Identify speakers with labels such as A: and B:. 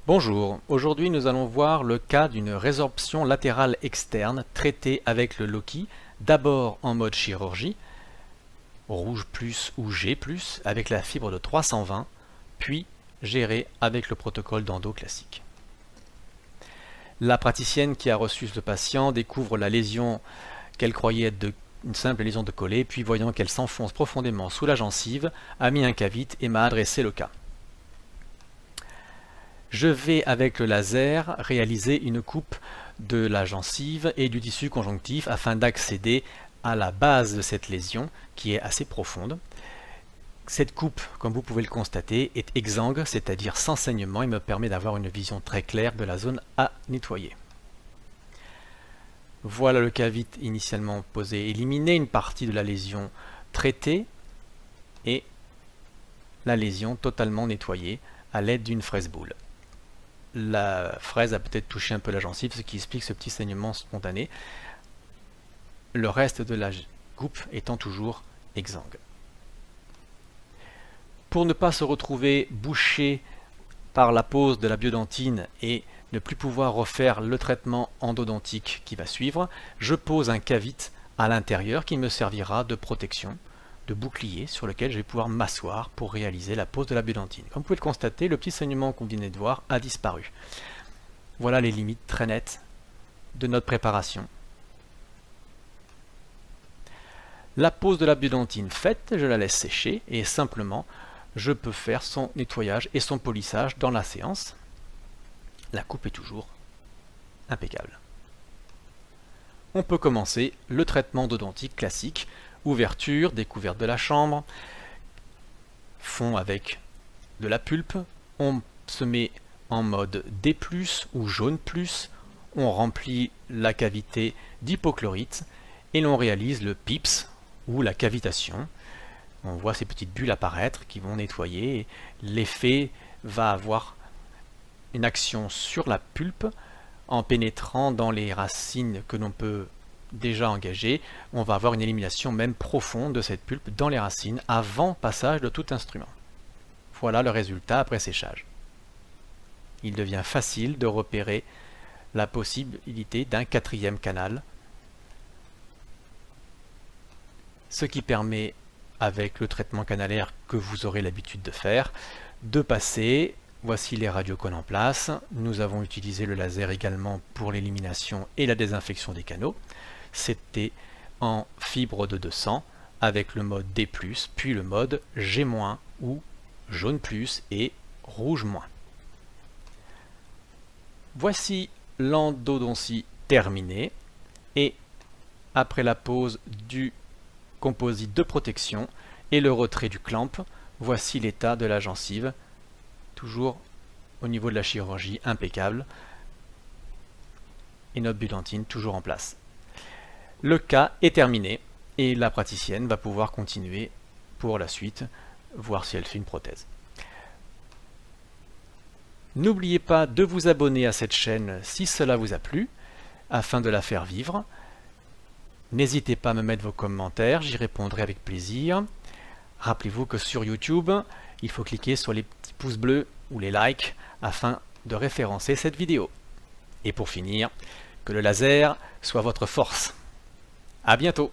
A: Bonjour, aujourd'hui nous allons voir le cas d'une résorption latérale externe traitée avec le Loki, d'abord en mode chirurgie, rouge plus ou G+, avec la fibre de 320, puis gérée avec le protocole d'endo classique. La praticienne qui a reçu ce patient découvre la lésion qu'elle croyait être une simple lésion de collet, puis voyant qu'elle s'enfonce profondément sous la gencive, a mis un cavite et m'a adressé le cas. Je vais avec le laser réaliser une coupe de la gencive et du tissu conjonctif afin d'accéder à la base de cette lésion qui est assez profonde. Cette coupe, comme vous pouvez le constater, est exsangue, c'est-à-dire sans saignement, et me permet d'avoir une vision très claire de la zone à nettoyer. Voilà le cavite initialement posé, éliminé, une partie de la lésion traitée et la lésion totalement nettoyée à l'aide d'une fraise boule. La fraise a peut-être touché un peu la gencive, ce qui explique ce petit saignement spontané. Le reste de la coupe étant toujours exsangue. Pour ne pas se retrouver bouché par la pose de la biodontine et ne plus pouvoir refaire le traitement endodontique qui va suivre, je pose un cavite à l'intérieur qui me servira de protection, de bouclier sur lequel je vais pouvoir m'asseoir pour réaliser la pose de la biodontine. Comme vous pouvez le constater, le petit saignement qu'on venait de voir a disparu. Voilà les limites très nettes de notre préparation. La pose de la biodontine faite, je la laisse sécher et simplement je peux faire son nettoyage et son polissage dans la séance. La coupe est toujours impeccable. On peut commencer le traitement endodontique classique. Ouverture, découverte de la chambre, fond avec de la pulpe, on se met en mode D+, ou jaune+, on remplit la cavité d'hypochlorite et l'on réalise le PIPS ou la cavitation. On voit ces petites bulles apparaître qui vont nettoyer. L'effet va avoir une action sur la pulpe en pénétrant dans les racines que l'on peut déjà engagé, on va avoir une élimination même profonde de cette pulpe dans les racines avant passage de tout instrument. Voilà le résultat après séchage. Il devient facile de repérer la possibilité d'un quatrième canal, ce qui permet, avec le traitement canalaire que vous aurez l'habitude de faire, de passer. Voici les radiocones en place. Nous avons utilisé le laser également pour l'élimination et la désinfection des canaux. C'était en fibre de 200 avec le mode D+, puis le mode G- ou jaune+ et rouge-. Voici l'endodontie terminée et après la pose du composite de protection et le retrait du clamp, voici l'état de la gencive, toujours au niveau de la chirurgie impeccable et notre biodontine toujours en place. Le cas est terminé et la praticienne va pouvoir continuer pour la suite, voir si elle fait une prothèse. N'oubliez pas de vous abonner à cette chaîne si cela vous a plu, afin de la faire vivre. N'hésitez pas à me mettre vos commentaires, j'y répondrai avec plaisir. Rappelez-vous que sur YouTube, il faut cliquer sur les petits pouces bleus ou les likes afin de référencer cette vidéo. Et pour finir, que le laser soit votre force. À bientôt!